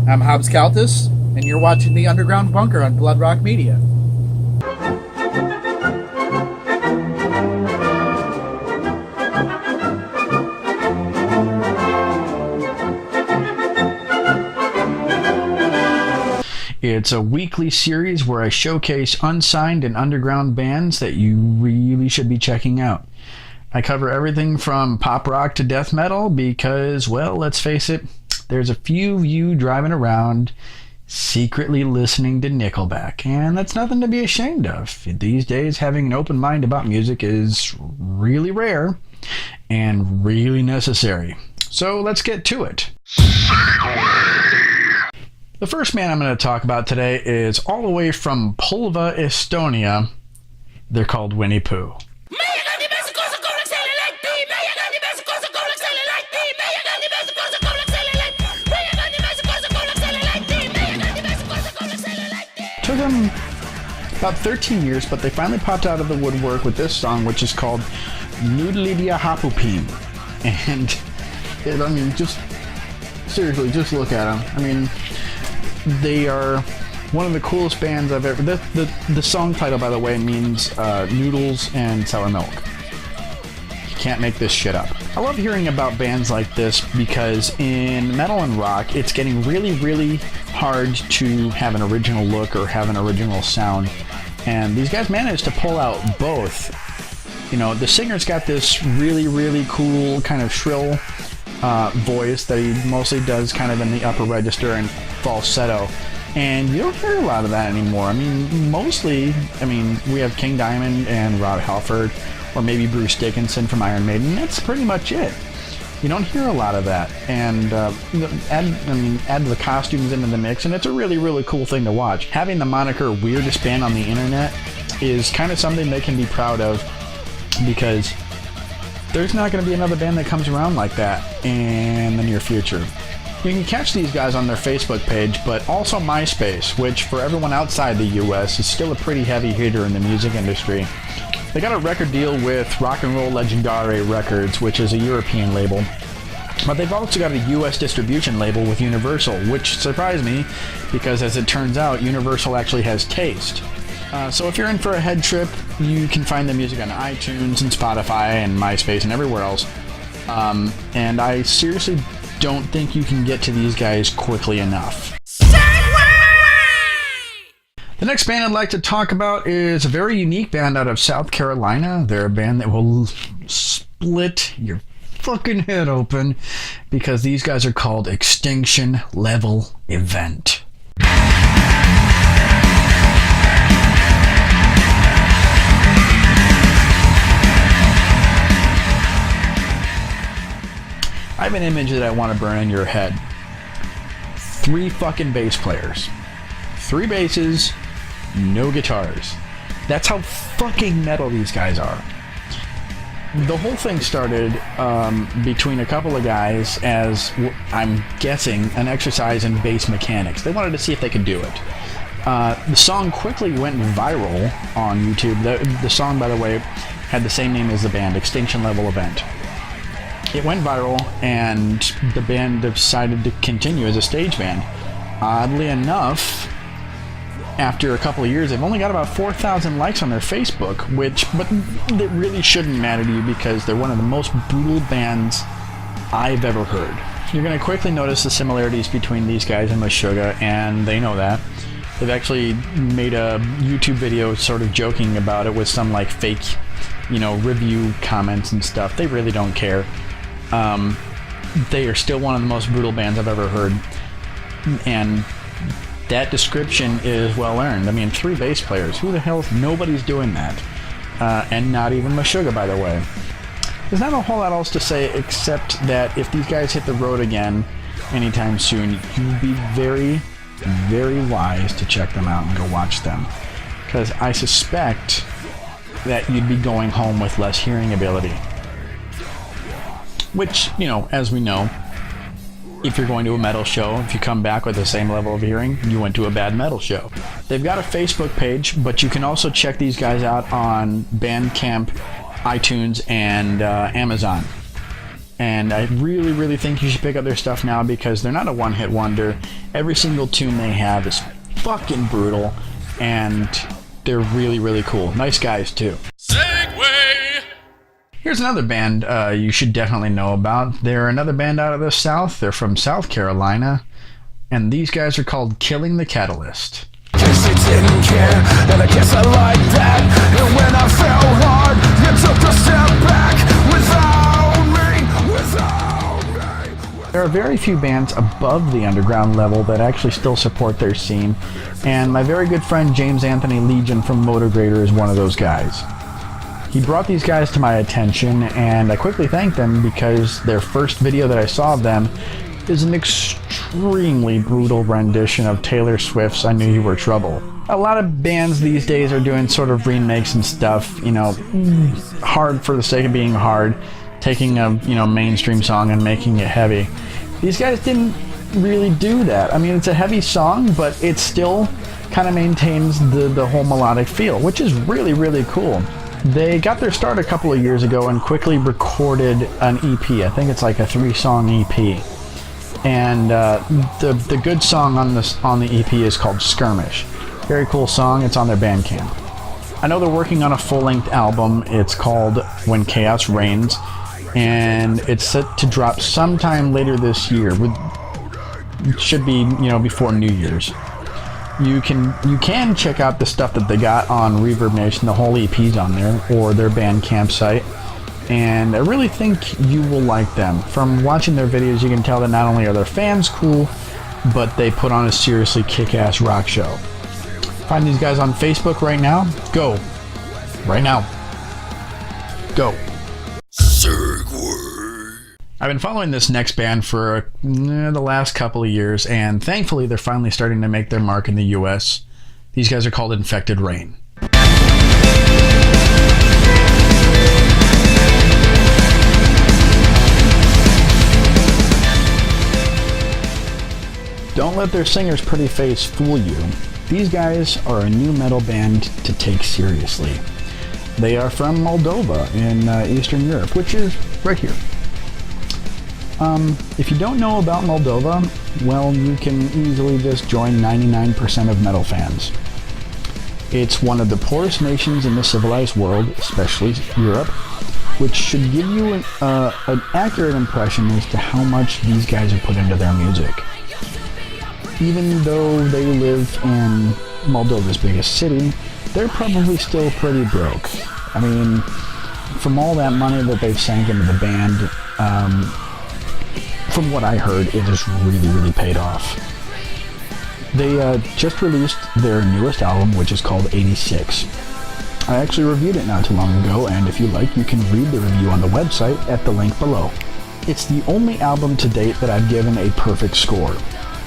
I'm Hobbs Calthus, and you're watching The Underground Bunker on Bloodrock Media. It's a weekly series where I showcase unsigned and underground bands that you really should be checking out. I cover everything from pop rock to death metal because, well, let's face it, there's a few of you driving around secretly listening to Nickelback, and that's nothing to be ashamed of. These days, having an open mind about music is really rare and really necessary. So let's get to it. The first band I'm going to talk about today is all the way from Pulva, Estonia. They're called Winnie Pooh. Took them about 13 years, but they finally popped out of the woodwork with this song, which is called Noodlidia Hapupin. And, just seriously, just look at them. I mean, they are one of the coolest bands I've ever... The song title, by the way, means noodles and sour milk. You can't make this shit up. I love hearing about bands like this because in metal and rock, it's getting really, really hard to have an original look or have an original sound. And these guys managed to pull out both. You know, the singer's got this really, really cool kind of shrill voice that he mostly does kind of in the upper register and falsetto. And you don't hear a lot of that anymore. I mean, mostly, we have King Diamond and Rob Halford, or maybe Bruce Dickinson from Iron Maiden. That's pretty much it. You don't hear a lot of that. And add the costumes into the mix, and it's a really, really cool thing to watch. Having the moniker weirdest band on the internet is kind of something they can be proud of, because there's not going to be another band that comes around like that in the near future. You can catch these guys on their Facebook page, but also MySpace, which for everyone outside the US is still a pretty heavy hitter in the music industry. They got a record deal with Rock and Roll Legendare Records, which is a European label. But they've also got a US distribution label with Universal, which surprised me because, as it turns out, Universal actually has taste. So if you're in for a head trip, you can find the music on iTunes and Spotify and MySpace and everywhere else. And I seriously don't think you can get to these guys quickly enough. The next band I'd like to talk about is a very unique band out of South Carolina. They're a band that will split your fucking head open because these guys are called Extinction Level Event. I have an image that I want to burn in your head. 3 fucking bass players. 3 basses, no guitars. That's how fucking metal these guys are. The whole thing started between a couple of guys as, I'm guessing, an exercise in bass mechanics. They wanted to see if they could do it. The song quickly went viral on YouTube. The song, by the way, had the same name as the band, Extinction Level Event. It went viral, and the band decided to continue as a stage band. Oddly enough, after a couple of years, they've only got about 4,000 likes on their Facebook, but it really shouldn't matter to you because they're one of the most brutal bands I've ever heard. You're going to quickly notice the similarities between these guys and Meshuggah, and they know that. They've actually made a YouTube video sort of joking about it with some like fake, review comments and stuff. They really don't care. They are still one of the most brutal bands I've ever heard, and that description is well earned. 3 bass players. Who the hell? Nobody's doing that. And not even Meshuggah, by the way. There's not a whole lot else to say except that if these guys hit the road again anytime soon, you'd be very, very wise to check them out and go watch them. Because I suspect that you'd be going home with less hearing ability. Which, as we know, if you're going to a metal show, if you come back with the same level of hearing, you went to a bad metal show. They've got a Facebook page, but you can also check these guys out on Bandcamp, iTunes, and Amazon. And I really, really think you should pick up their stuff now because they're not a one-hit wonder. Every single tune they have is fucking brutal, and they're really, really cool. Nice guys, too. Segway! Here's another band you should definitely know about. They're another band out of the South. They're from South Carolina, and these guys are called Killing the Catalyst. Guess you didn't care, and I guess I like that. And when I fell hard, you took a step back without me. There are very few bands above the underground level that actually still support their scene, and my very good friend James Anthony Legion from Motograder is one of those guys. He brought these guys to my attention, and I quickly thanked them because their first video that I saw of them is an extremely brutal rendition of Taylor Swift's I Knew You Were Trouble. A lot of bands these days are doing sort of remakes and stuff, you know, hard for the sake of being hard, taking a, you know, mainstream song and making it heavy. These guys didn't really do that. I mean, it's a heavy song, but it still kind of maintains the whole melodic feel, which is really, really cool. They got their start a couple of years ago and quickly recorded an EP. I think it's like a 3-song EP. And the good song on the EP is called Skirmish. Very cool song. It's on their Bandcamp. I know they're working on a full-length album. It's called When Chaos Reigns, and it's set to drop sometime later this year. It should be, you know, before New Year's. You can check out the stuff that they got on Reverb Nation. The whole EP's on there, or their Bandcamp site. And I really think you will like them. From watching their videos, you can tell that not only are their fans cool, but they put on a seriously kick-ass rock show. Find these guys on Facebook right now. Go. Right now. Go. Segway. I've been following this next band for the last couple of years, and thankfully they're finally starting to make their mark in the US. These guys are called Infect Rain. Don't let their singer's pretty face fool you. These guys are a new metal band to take seriously. They are from Moldova in Eastern Europe, which is right here. If you don't know about Moldova, well, you can easily just join 99% of metal fans. It's one of the poorest nations in the civilized world, especially Europe, which should give you an accurate impression as to how much these guys have put into their music. Even though they live in Moldova's biggest city, they're probably still pretty broke. I mean, from all that money that they've sank into the band, from what I heard, it has really, really paid off. They just released their newest album, which is called 86. I actually reviewed it not too long ago, and if you like, you can read the review on the website at the link below. It's the only album to date that I've given a perfect score.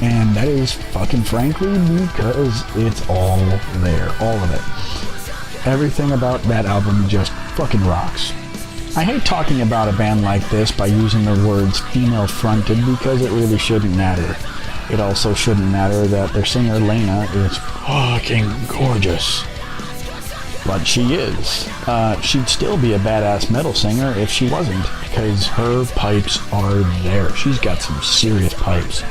And that is fucking frankly because it's all there, all of it. Everything about that album just fucking rocks. I hate talking about a band like this by using the words female-fronted because it really shouldn't matter. It also shouldn't matter that their singer Lena is fucking gorgeous. But she is. She'd still be a badass metal singer if she wasn't, because her pipes are there. She's got some serious pipes.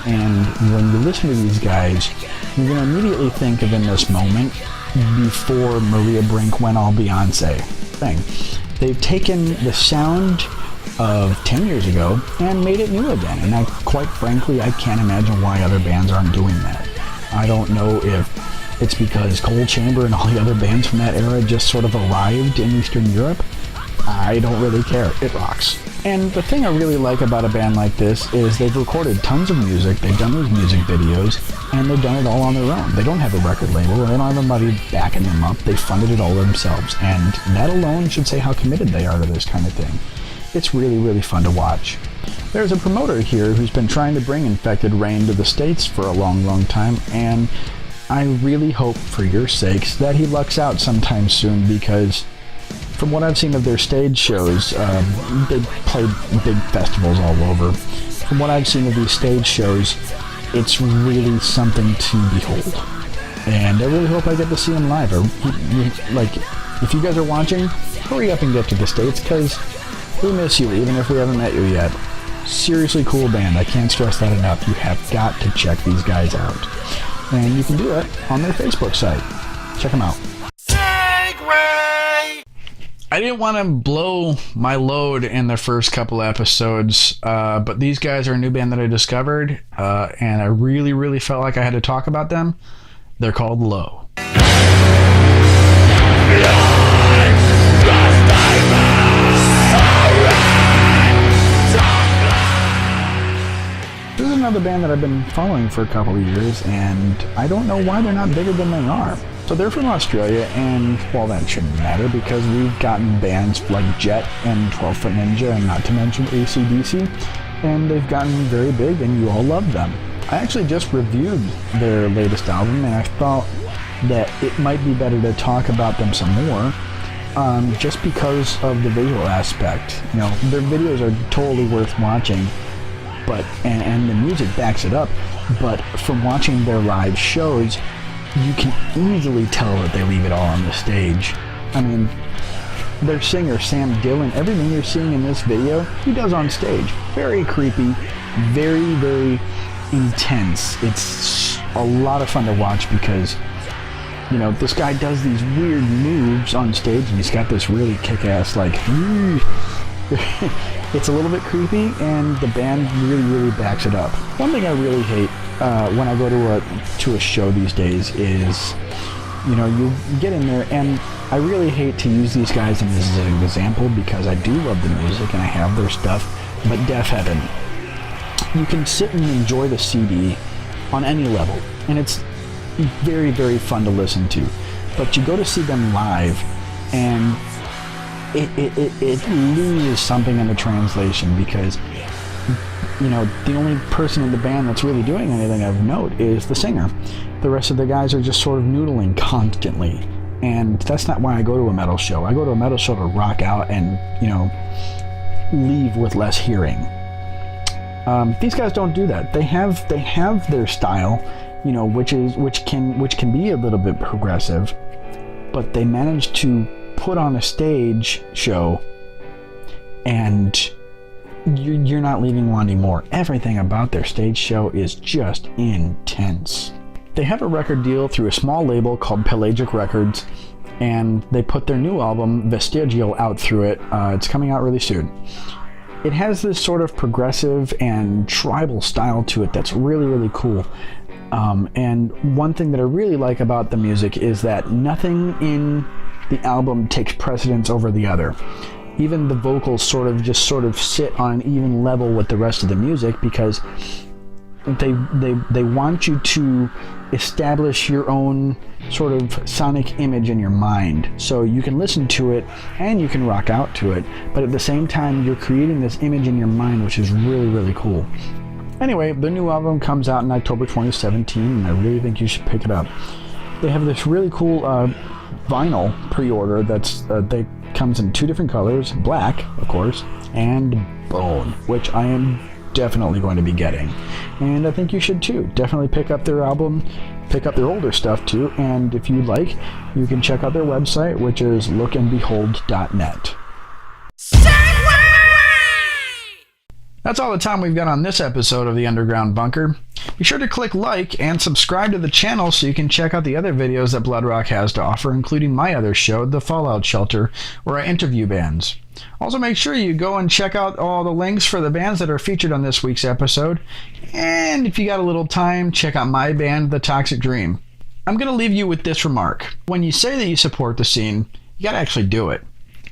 And when you listen to these guys, you're going to immediately think of In This Moment before Maria Brink went all Beyonce thing. They've taken the sound of 10 years ago and made it new again. And quite frankly, I can't imagine why other bands aren't doing that. I don't know if it's because Cold Chamber and all the other bands from that era just sort of arrived in Eastern Europe. I don't really care. It rocks. And the thing I really like about a band like this is they've recorded tons of music, they've done those music videos, and they've done it all on their own. They don't have a record label, they don't have anybody backing them up, they funded it all themselves, and that alone should say how committed they are to this kind of thing. It's really, really fun to watch. There's a promoter here who's been trying to bring Infect Rain to the States for a long, long time, and I really hope for your sakes that he lucks out sometime soon, because from what I've seen of their stage shows, they played big festivals all over. From what I've seen of these stage shows, it's really something to behold. And I really hope I get to see them live. Like, if you guys are watching, hurry up and get to the States, because We miss you, even if we haven't met you yet. Seriously cool band. I can't stress that enough. You have got to check these guys out. And you can do it on their Facebook site. Check them out. Segway! I didn't want to blow my load in the first couple episodes, but these guys are a new band that I discovered, and I really, really felt like I had to talk about them. They're called Low. This is another band that I've been following for a couple of years, and I don't know why they're not bigger than they are. So they're from Australia, and, well, that shouldn't matter because we've gotten bands like Jet and 12 Foot Ninja, and not to mention AC/DC, and they've gotten very big, and you all love them. I actually just reviewed their latest album, and I thought that it might be better to talk about them some more, just because of the visual aspect. You know, their videos are totally worth watching, but and the music backs it up, but from watching their live shows, you can easily tell that they leave it all on the stage. I mean, their singer, Sam Dillon, everything you're seeing in this video, he does on stage. Very creepy, very, very intense. It's a lot of fun to watch because, you know, this guy does these weird moves on stage, and he's got this really kick-ass, like, it's a little bit creepy, and the band really, really backs it up. One thing I really hate when I go to a show these days is, you know, you get in there, and I really hate to use these guys as an example because I do love the music and I have their stuff, but Deaf Heaven, you can sit and enjoy the CD on any level, and it's very, very fun to listen to. But you go to see them live, and it loses something in the translation because, you know, the only person in the band that's really doing anything of note is the singer. The rest of the guys are just sort of noodling constantly, and that's not why I go to a metal show. I go to a metal show to rock out and, you know, leave with less hearing. These guys don't do that. They have their style, you know, which can be a little bit progressive, but they manage to put on a stage show, and you're not leaving wanting more. Everything about their stage show is just intense. They have a record deal through a small label called Pelagic Records, and they put their new album Vestigial out through it. It's coming out really soon. It has this sort of progressive and tribal style to it that's really, really cool. And one thing that I really like about the music is that nothing in the album takes precedence over the other. Even the vocals sort of sit on an even level with the rest of the music because they want you to establish your own sort of sonic image in your mind. So you can listen to it and you can rock out to it, but at the same time you're creating this image in your mind, which is really, really cool. Anyway, the new album comes out in October 2017, and I really think you should pick it up. They have this really cool vinyl pre-order that comes in 2 different colors, black, of course, and bone, which I am definitely going to be getting. And I think you should too. Definitely pick up their album, pick up their older stuff too, and if you'd like, you can check out their website, which is lookandbehold.net. That's all the time we've got on this episode of The Underground Bunker. Be sure to click like and subscribe to the channel so you can check out the other videos that Bloodrock has to offer, including my other show, The Fallout Shelter, where I interview bands. Also, make sure you go and check out all the links for the bands that are featured on this week's episode. And if you got a little time, check out my band, The Toxic Dream. I'm going to leave you with this remark. When you say that you support the scene, you got to actually do it.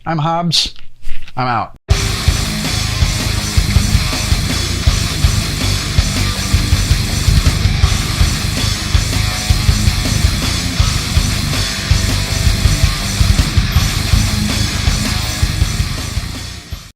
I'm Hobbs. I'm out.